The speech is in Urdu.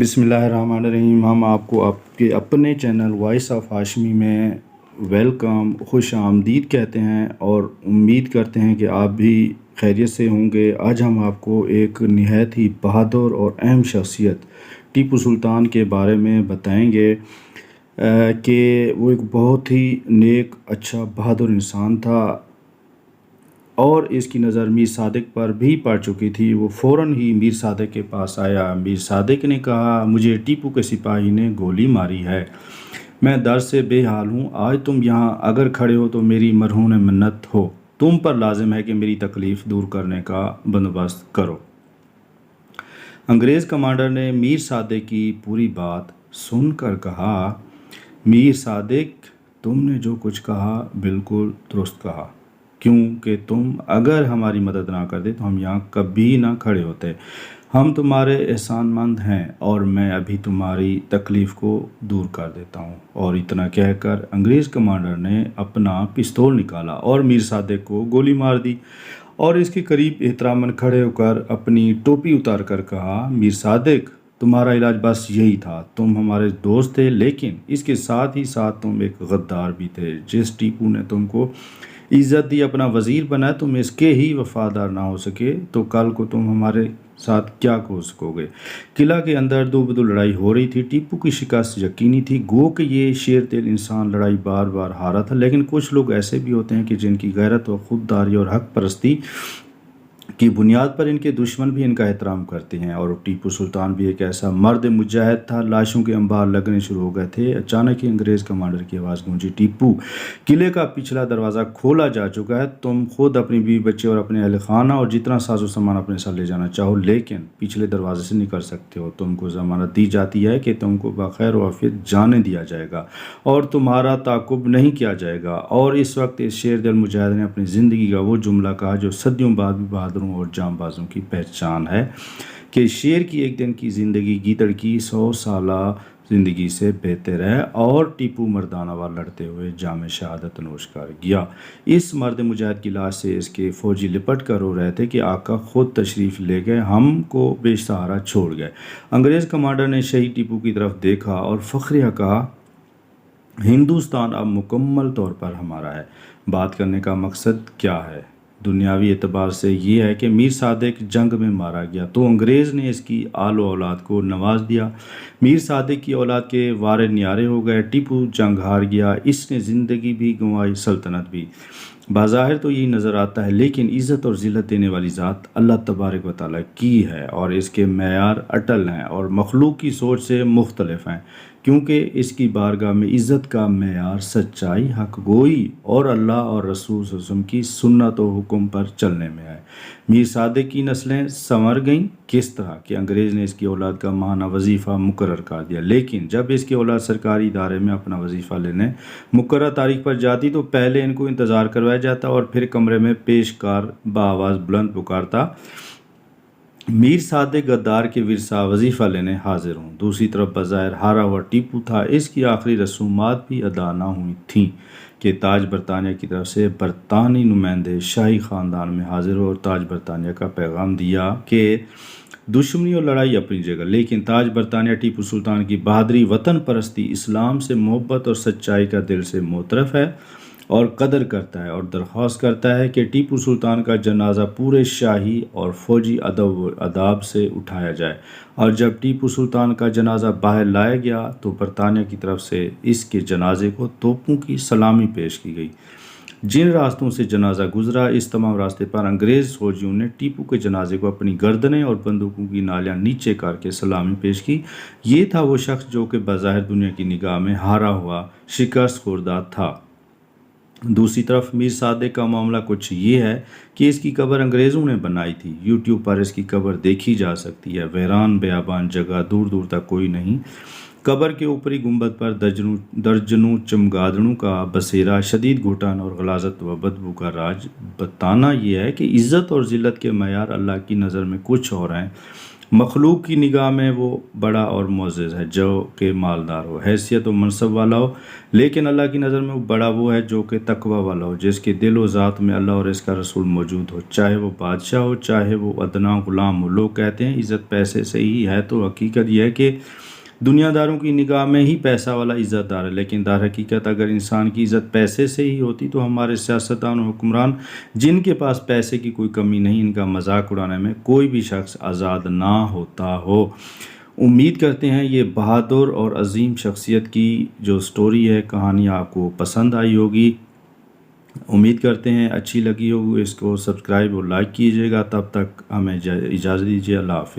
بسم اللہ الرحمن الرحیم۔ ہم آپ کو آپ کے اپنے چینل وائس آف ہاشمی میں ویلکم، خوش آمدید کہتے ہیں اور امید کرتے ہیں کہ آپ بھی خیریت سے ہوں گے۔ آج ہم آپ کو ایک نہایت ہی بہادر اور اہم شخصیت ٹیپو سلطان کے بارے میں بتائیں گے کہ وہ ایک بہت ہی نیک، اچھا، بہادر انسان تھا اور اس کی نظر میر صادق پر بھی پڑ چکی تھی۔ وہ فوراً ہی میر صادق کے پاس آیا۔ میر صادق نے کہا، مجھے ٹیپو کے سپاہی نے گولی ماری ہے، میں درد سے بے حال ہوں۔ آج تم یہاں اگر کھڑے ہو تو میری مرہون منت ہو، تم پر لازم ہے کہ میری تکلیف دور کرنے کا بندوبست کرو۔ انگریز کمانڈر نے میر صادق کی پوری بات سن کر کہا، میر صادق، تم نے جو کچھ کہا بالکل درست کہا، کیونکہ تم اگر ہماری مدد نہ کرتے تو ہم یہاں کبھی نہ کھڑے ہوتے۔ ہم تمہارے احسان مند ہیں اور میں ابھی تمہاری تکلیف کو دور کر دیتا ہوں۔ اور اتنا کہہ کر انگریز کمانڈر نے اپنا پستول نکالا اور میر صادق کو گولی مار دی اور اس کے قریب احتراماً کھڑے ہو کر اپنی ٹوپی اتار کر کہا، میر صادق، تمہارا علاج بس یہی تھا۔ تم ہمارے دوست تھے، لیکن اس کے ساتھ ہی ساتھ تم ایک غدار بھی تھے۔ جس ٹیپو نے تم کو عزت دی، اپنا وزیر بنایا، تم اس کے ہی وفادار نہ ہو سکے تو کل کو تم ہمارے ساتھ کیا ہو سکو گے؟ قلعہ کے اندر دو بدو لڑائی ہو رہی تھی۔ ٹیپو کی شکست یقینی تھی، گو کہ یہ شیر دل انسان لڑائی بار بار ہارا تھا، لیکن کچھ لوگ ایسے بھی ہوتے ہیں کہ جن کی غیرت و خودداری اور حق پرستی کی بنیاد پر ان کے دشمن بھی ان کا احترام کرتے ہیں۔ اور ٹیپو سلطان بھی ایک ایسا مرد مجاہد تھا۔ لاشوں کے انبار لگنے شروع ہو گئے تھے۔ اچانک ہی انگریز کمانڈر کی آواز گونجی، ٹیپو، قلعے کا پچھلا دروازہ کھولا جا چکا ہے، تم خود، اپنی بیوی بچے اور اپنے اہل خانہ اور جتنا ساز و سامان اپنے ساتھ لے جانا چاہو، لیکن پچھلے دروازے سے نکل سکتے ہو۔ تم کو ضمانت دی جاتی ہے کہ تم کو بخیر و عافیت جانے دیا جائے گا اور تمہارا تعاقب نہیں کیا جائے گا۔ اور اس وقت اس شیر دل مجاہد نے اپنی زندگی کا وہ جملہ کہا جو صدیوں بعد بھی بہادروں اور جاں بازوں کی پہچان ہے کہ شیر کی ایک دن کی زندگی گیدڑ کی 100 سالہ زندگی سے بہتر ہے۔ اور ٹیپو مردانہ وار لڑتے ہوئے جام شہادت نوش کر گیا۔ اس مرد مجاہد کی لاش سے اس کے فوجی لپٹ کر رو رہے تھے کہ آقا خود تشریف لے گئے، ہم کو بے سہارا چھوڑ گئے۔ انگریز کمانڈر نے شہید ٹیپو کی طرف دیکھا اور فخریہ کہا، ہندوستان اب مکمل طور پر ہمارا ہے۔ بات کرنے کا مقصد کیا ہے؟ دنیاوی اعتبار سے یہ ہے کہ میر صادق جنگ میں مارا گیا تو انگریز نے اس کی آل و اولاد کو نواز دیا۔ میر صادق کی اولاد کے وارے نیارے ہو گئے۔ ٹیپو جنگ ہار گیا، اس نے زندگی بھی گنوائی، سلطنت بھی۔ بظاہر تو یہی نظر آتا ہے، لیکن عزت اور ذلت دینے والی ذات اللہ تبارک و تعالیٰ کی ہے اور اس کے معیار اٹل ہیں اور مخلوق کی سوچ سے مختلف ہیں، کیونکہ اس کی بارگاہ میں عزت کا معیار سچائی، حق گوئی اور اللہ اور رسول صلی اللہ علیہ وسلم کی سنت و حکم پر چلنے میں ہے۔ میر صادق کی نسلیں سنور گئیں کس طرح کہ انگریز نے اس کی اولاد کا ماہانہ وظیفہ مقرر کر دیا، لیکن جب اس کی اولاد سرکاری ادارے میں اپنا وظیفہ لینے مقررہ تاریخ پر جاتی تو پہلے ان کو انتظار کروایا جاتا اور پھر کمرے میں پیشکار بآواز بلند پکارتا، میر صادق غدار کے ورثہ وظیفہ لینے حاضر ہوں۔ دوسری طرف بظاہر ہارا ہوا ٹیپو تھا، اس کی آخری رسومات بھی ادا نہ ہوئی تھیں کہ تاج برطانیہ کی طرف سے برطانوی نمائندے شاہی خاندان میں حاضر ہو اور تاج برطانیہ کا پیغام دیا کہ دشمنی اور لڑائی اپنی جگہ، لیکن تاج برطانیہ ٹیپو سلطان کی بہادری، وطن پرستی، اسلام سے محبت اور سچائی کا دل سے معترف ہے اور قدر کرتا ہے اور درخواست کرتا ہے کہ ٹیپو سلطان کا جنازہ پورے شاہی اور فوجی ادب و آداب سے اٹھایا جائے۔ اور جب ٹیپو سلطان کا جنازہ باہر لایا گیا تو برطانیہ کی طرف سے اس کے جنازے کو توپوں کی سلامی پیش کی گئی۔ جن راستوں سے جنازہ گزرا، اس تمام راستے پر انگریز فوجیوں نے ٹیپو کے جنازے کو اپنی گردنیں اور بندوقوں کی نالیاں نیچے کر کے سلامی پیش کی۔ یہ تھا وہ شخص جو کہ بظاہر دنیا کی نگاہ میں ہارا ہوا، شکست خوردہ تھا۔ دوسری طرف میر صادق کا معاملہ کچھ یہ ہے کہ اس کی قبر انگریزوں نے بنائی تھی۔ یوٹیوب پر اس کی قبر دیکھی جا سکتی ہے، ویران بیابان جگہ، دور دور تک کوئی نہیں۔ قبر کے اوپری گنبد پر درجنوں چمگادڑوں کا بسیرا، شدید گھٹن اور غلاظت و بدبو کا راج بتانا یہ ہے کہ عزت اور ذلت کے معیار اللہ کی نظر میں کچھ اور ہیں۔ مخلوق کی نگاہ میں وہ بڑا اور معزز ہے جو کہ مالدار ہو، حیثیت و منصب والا ہو، لیکن اللہ کی نظر میں وہ بڑا وہ ہے جو کہ تقوی والا ہو، جس کے دل و ذات میں اللہ اور اس کا رسول موجود ہو، چاہے وہ بادشاہ ہو چاہے وہ ادنا غلام ہو۔ لوگ کہتے ہیں عزت پیسے سے ہی ہے، تو حقیقت یہ ہے کہ دنیا داروں کی نگاہ میں ہی پیسہ والا عزت دار ہے، لیکن در حقیقت اگر انسان کی عزت پیسے سے ہی ہوتی تو ہمارے سیاستدان و حکمران جن کے پاس پیسے کی کوئی کمی نہیں، ان کا مذاق اڑانے میں کوئی بھی شخص آزاد نہ ہوتا ہو۔ امید کرتے ہیں یہ بہادر اور عظیم شخصیت کی جو سٹوری ہے، کہانی آپ کو پسند آئی ہوگی۔ امید کرتے ہیں اچھی لگی ہوگی۔ اس کو سبسکرائب اور لائک کیجیے گا۔ تب تک ہمیں اجازت دیجیے۔ اللہ حافظ۔